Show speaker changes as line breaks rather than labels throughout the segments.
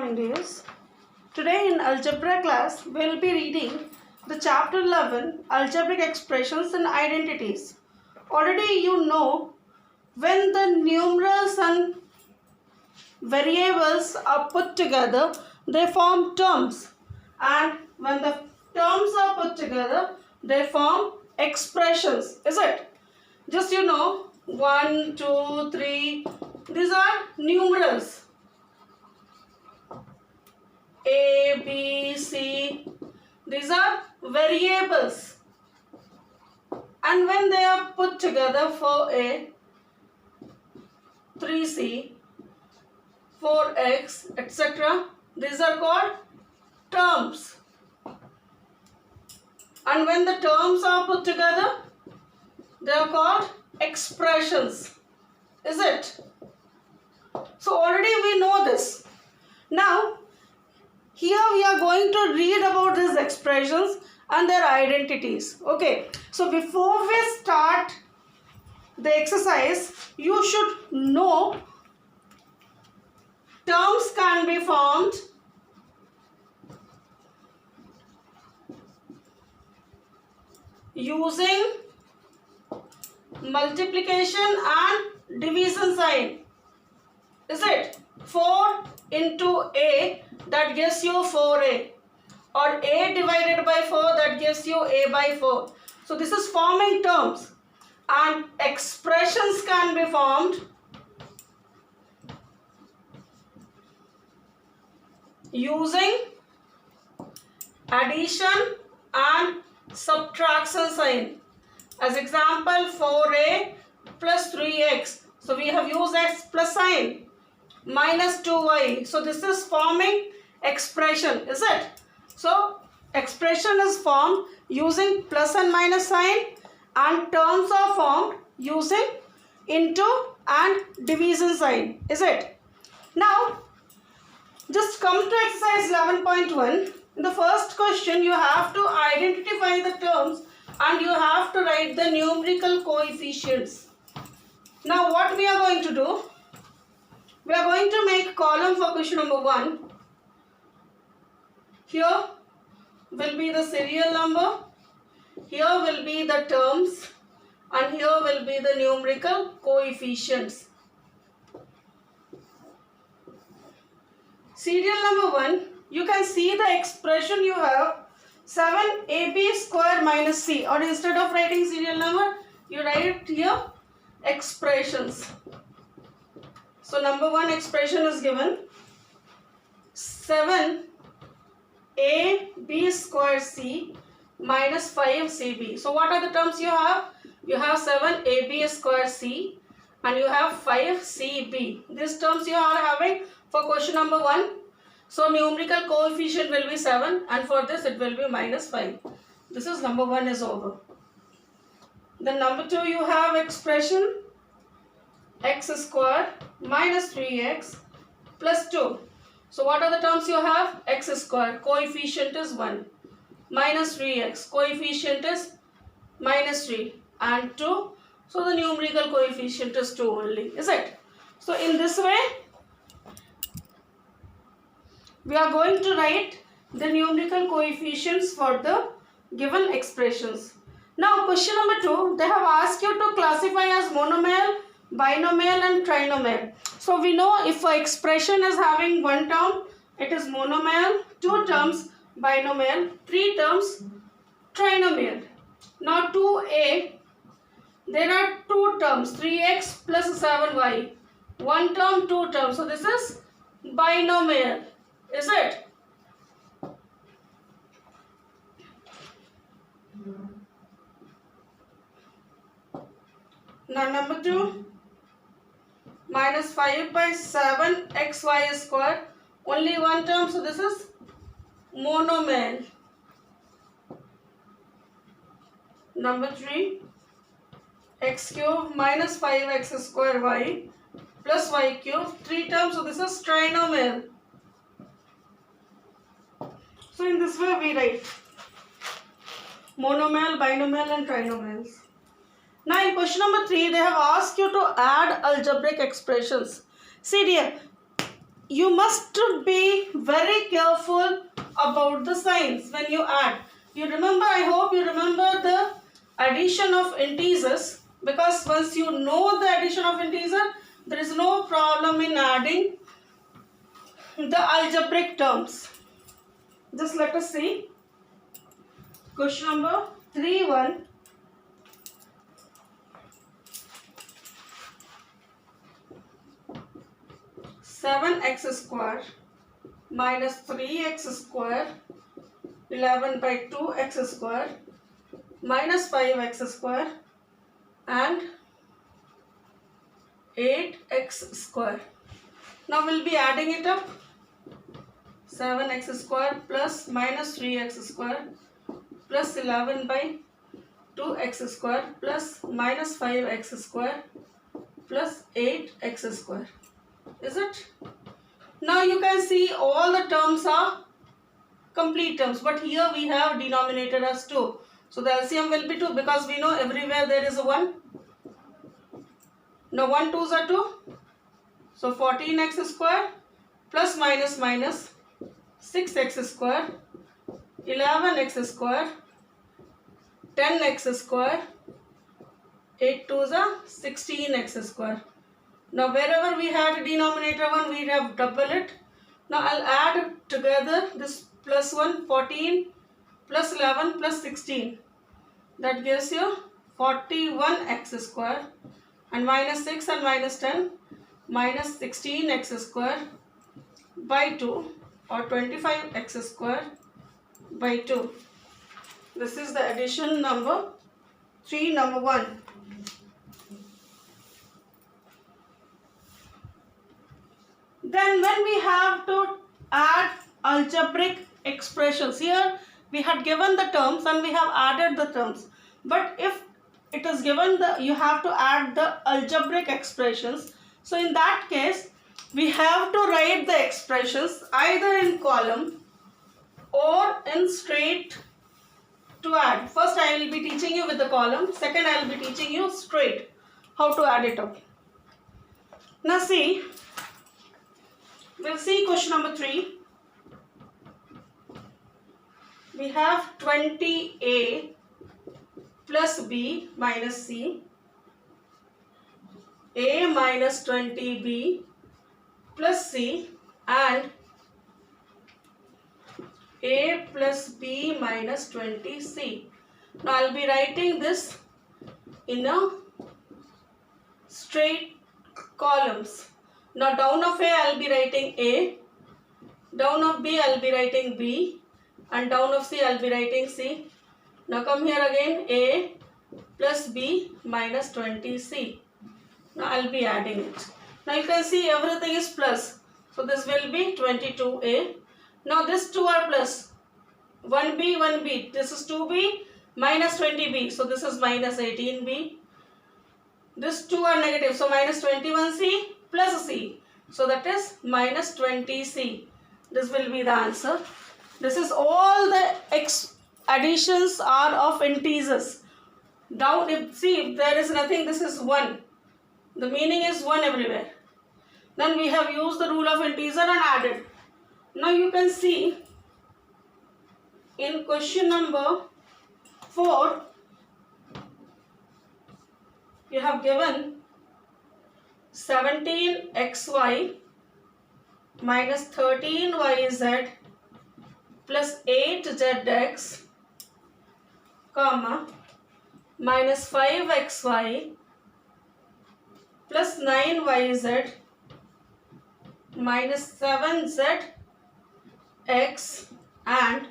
morning, dears. Today in algebra class, we will be reading the chapter 11, algebraic expressions and identities. Already you know, when the numerals and variables are put together, they form terms. And when the terms are put together, they form expressions. Is it? Just you know, 1, 2, 3, these are numerals. A, B, C, these are variables, and when they are put together, 4A, 3C, 4X, etc., these are called terms. And when the terms are put together, they are called expressions. Is it? So already we know this. Now here we are going to read about these expressions and their identities. Okay, so before we start the exercise, you should know terms can be formed using multiplication and division sign. Is it? 4 into A, that gives you 4A, or A divided by 4, that gives you A by 4. So this is forming terms, and expressions can be formed using addition and subtraction sign. As example, 4A plus 3X. So we have used X plus sign, minus 2Y. So this is forming expression, is it? So expression is formed using plus and minus sign, and terms are formed using into and division sign, is it? Now just come to exercise 11.1. In the first question, you have to identify the terms and you have to write the numerical coefficients. Now what we are going to do? We are going to make column for question number 1. Here will be the serial number, here will be the terms, and here will be the numerical coefficients. Serial number 1, you can see the expression you have 7AB square minus C, or instead of writing serial number, you write here expressions. So number 1 expression is given 7AB square C minus 5CB. So what are the terms you have? You have 7AB square C and you have 5CB. These terms you are having for question number 1. So numerical coefficient will be 7, and for this it will be minus 5. This is number 1 is over. Then number 2, you have expression x square minus 3x plus 2. So what are the terms you have? X square, coefficient is 1, minus 3x, coefficient is minus 3, and 2. So the numerical coefficient is 2 only, is it? So in this way, we are going to write the numerical coefficients for the given expressions. Now question number 2, they have asked you to classify as monomial, binomial and trinomial. So we know if an expression is having one term, it is monomial, 2 terms binomial, 3 terms trinomial. Now 2A, there are 2 terms, 3x plus 7y, 1 term, 2 terms. So this is binomial, is it? Now number 2, minus 5 by 7 xy square, only 1 term, so this is monomial. Number 3, x cube minus 5x square y plus y cube, 3 terms, so this is trinomial. So in this way we write monomial, binomial and trinomials. Now in question number 3, they have asked you to add algebraic expressions. See dear, you must be very careful about the signs when you add. You remember, I hope you remember the addition of integers, because once you know the addition of integer, there is no problem in adding the algebraic terms. Just let us see. Question number 3.1. Seven x square minus 3x square 11 by 2x square minus 5x square and 8x square. Now we'll be adding it up. 7x square plus minus 3x square plus 11 by 2x square plus minus 5x square plus 8x square. Is it? Now you can see all the terms are complete terms, but here we have denominator as 2. So the LCM will be 2, because we know everywhere there is a 1. Now 1 2s are 2. So 14x square plus minus minus 6x square, 11x square, 10x square, 8 2s are 16x square. Now wherever we had denominator 1, we have double it. Now I'll add together this plus 1, 14 plus 11 plus 16. That gives you 41x square, and minus 6 and minus 10 minus 16x square by 2, or 25x square by 2. This is the addition number 3, number 1. Then when we have to add algebraic expressions, here we had given the terms and we have added the terms. But if it is given you have to add the algebraic expressions. So in that case, we have to write the expressions either in column or in straight to add. First I will be teaching you with the column. Second I will be teaching you straight how to add it up. Now see. We'll see question number 3. We have 20a plus b minus c, a minus 20b plus c, and a plus b minus 20c. Now I'll be writing this in a straight columns. Now down of A I will be writing A, down of B I will be writing B, and down of C I will be writing C. Now come here again, A plus B minus 20C. Now I will be adding it. Now you can see everything is plus. So this will be 22A. Now this 2 are plus. 1B, 1B. This is 2B minus 20B. So this is minus 18B. This 2 are negative. So minus 21C plus C. So that is minus 20C. This will be the answer. This is all the additions are of integers. Down, if there is nothing, this is 1. The meaning is 1 everywhere. Then we have used the rule of integer and added. Now you can see in question number 4, you have given 17xy minus 13yz plus 8zx, comma, minus 5xy plus 9yz minus 7zx and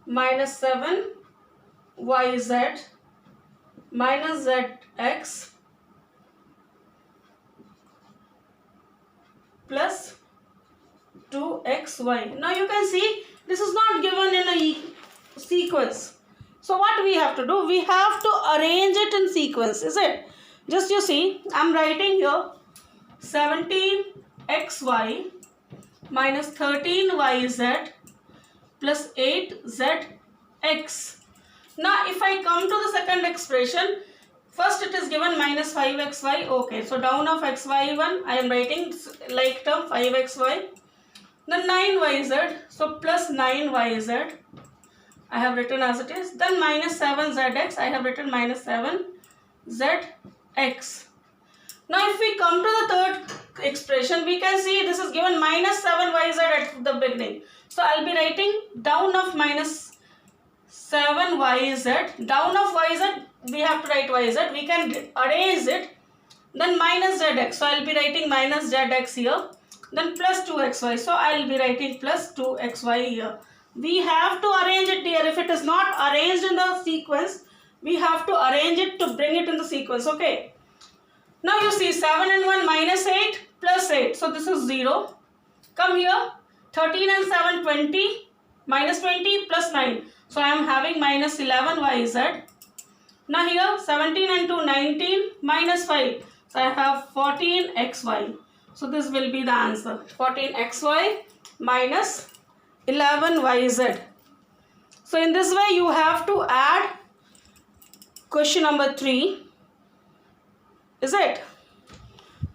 minus 7yz minus zx plus 2xy. Now you can see this is not given in a sequence. So what we have to do? We have to arrange it in sequence, is it? Just you see, I am writing here 17xy minus 13yz plus 8zx. Now if I come to the second expression, First it is given minus 5xy. Okay, so down of xy1 I am writing like term 5xy. Then 9yz. So plus 9yz I have written as it is. Then minus 7zx I have written minus 7zx. Now if we come to the third expression, we can see this is given minus 7yz at the beginning. So I'll be writing down of minus 7yz. Down of yz, we have to write yz. We can erase it. Then minus zx. So I'll be writing minus zx here. Then plus 2xy. So I'll be writing plus 2xy here. We have to arrange it here. If it is not arranged in the sequence, we have to arrange it to bring it in the sequence. Okay. Now you see 7 and 1 minus 8 plus 8. So this is 0. Come here. 13 and 7 20 minus 20 plus 9. So I am having minus 11yz. Now here 17 and 2 19 minus 5. So I have 14xy. So this will be the answer. 14xy minus 11yz. So in this way you have to add question number 3. Is it?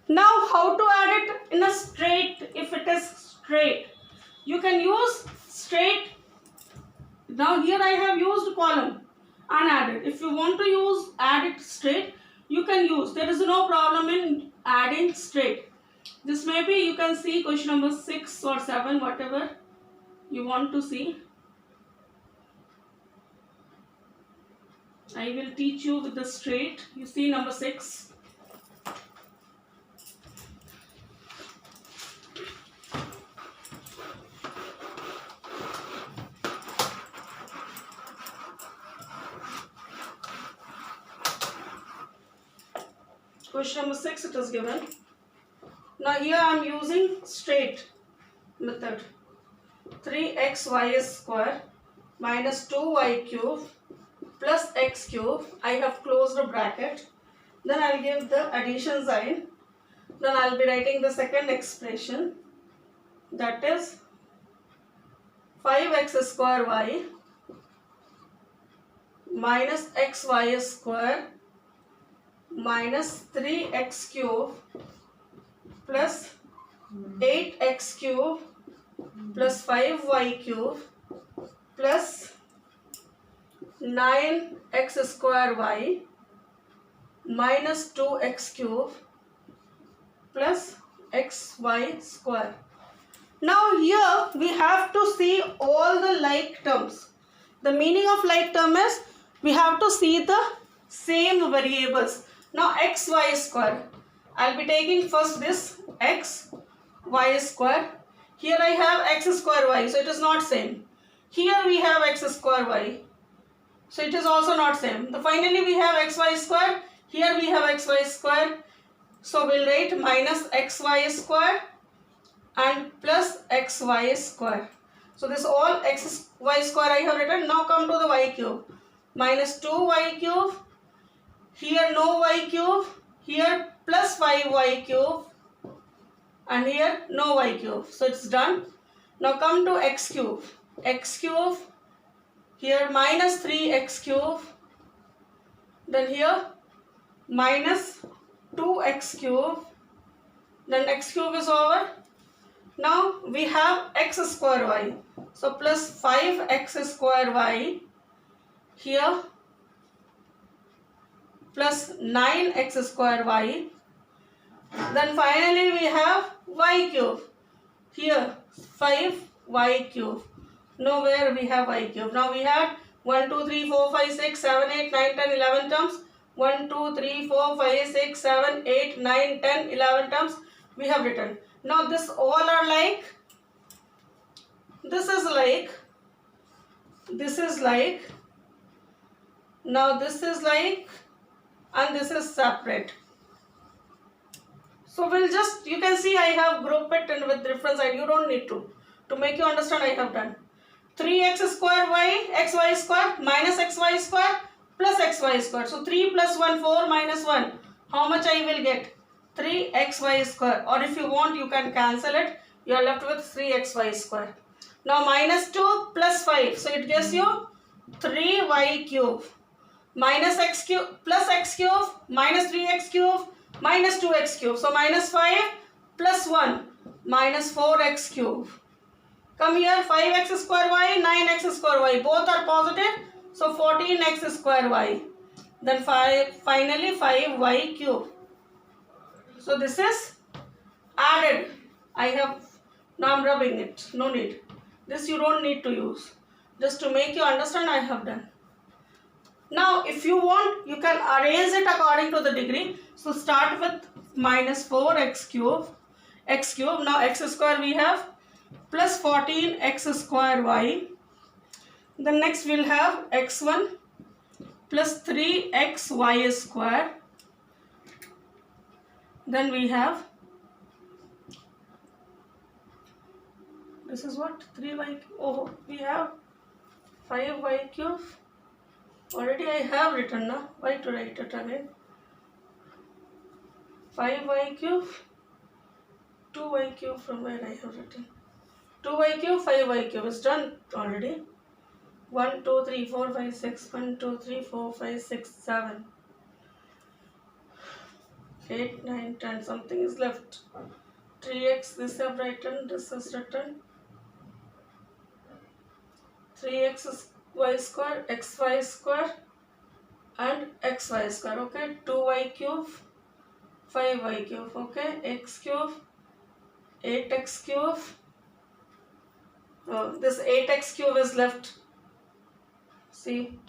Now how to add it in a straight, if it is straight? You can use straight. Now here I have used column unadded. If you want to add it straight, you can use. There is no problem in adding straight. This may be, you can see question number 6 or 7, whatever you want to see. I will teach you with the straight. You see number 6. Question number 6 it is given. Now here I am using straight method. 3xy square minus 2y cube plus x cube. I have closed a bracket. Then I will give the addition sign. Then I will be writing the second expression. That is 5x square y minus xy square minus 3x cube plus 8x cube plus 5y cube plus 9x square y minus 2x cube plus xy square. Now here we have to see all the like terms. The meaning of like term is we have to see the same variables. Now xy square. I'll be taking first this x y square. Here I have x square y, so it is not same. Here we have x square y, so it is also not same. Finally we have xy square. Here we have xy square. So we'll write minus xy square and plus xy square. So this all xy square I have written. Now come to the y cube. Minus 2y cube. Here no y cube. Here plus 5y cube. And here no y cube. So it's done. Now come to x cube. X cube. Here minus 3x cube. Then here minus 2x cube. Then x cube is over. Now we have x square y. So plus 5x square y. Here plus 9x square y. Then finally we have y cube. Here 5y cube. Nowhere we have y cube. Now we have 1, 2, 3, 4, 5, 6, 7, 8, 9, 10, 11 terms. 1, 2, 3, 4, 5, 6, 7, 8, 9, 10, 11 terms we have written. Now this all are like, this is like, this is like, now this is like, and this is separate. So we'll just, you can see I have grouped it and with different side. You don't need to. To make you understand, I have done 3x square y, xy square minus xy square plus xy square. So 3 plus 1, 4 minus 1. How much I will get? 3xy square. Or if you want, you can cancel it. You are left with 3xy square. Now minus 2 plus 5. So it gives you 3y cube. minus x cube plus x cube minus 3x cube minus 2x cube. So minus 5 plus 1 minus 4x cube. Come here, 5x square y, 9x square y. Both are positive. So 14x square y. Then finally 5y cube. So this is added. Now I'm rubbing it. No need. This you don't need to use. Just to make you understand, I have done. Now if you want, you can arrange it according to the degree. So start with minus 4x cube. X cube. Now x square we have plus 14x square y. Then next we'll have x1 plus 3xy square. Then we have, this is what, 3y, oh, we have 5y cube. Already I have written now. Why to write it again? 5y cube, 2y cube from where I have written. 2y cube, 5y cube is done already. 1, 2, 3, 4, 5, 6. 1, 2, 3, 4, 5, 6, 7. 8, 9, 10. Something is left. 3x, this I have written, this is written. 3x y square, xy square and xy square, okay. 2y cube, 5y cube, okay. X cube, 8x cube. Oh, this 8x cube is left. See,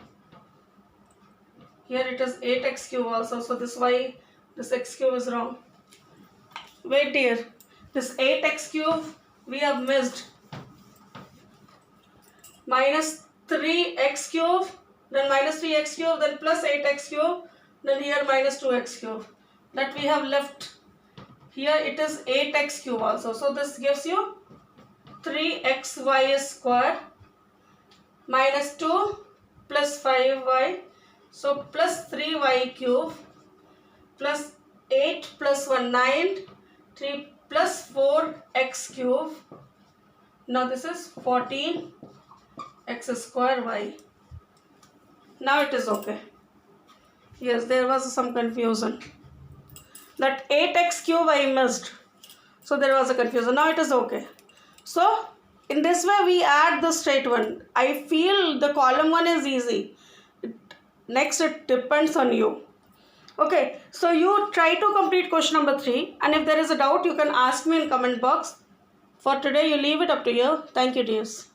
here it is 8x cube also, so this y, this x cube is wrong. Wait dear, this 8x cube we have missed. Minus 3x cube, then minus 3x cube, then plus 8x cube, then here minus 2x cube. That we have left. Here it is 8x cube also. So this gives you 3xy square minus 2 plus 5y. So plus 3y cube plus 8 plus 1, 9, 3 plus 4x cube. Now this is 14 x square y. Now it is okay. Yes, there was some confusion. That 8x cube I missed. So there was a confusion. Now it is okay. So in this way we add the straight one. I feel the column one is easy. Next it depends on you. Okay, so you try to complete question number 3, and if there is a doubt you can ask me in comment box. For today you leave it up to you. Thank you dears.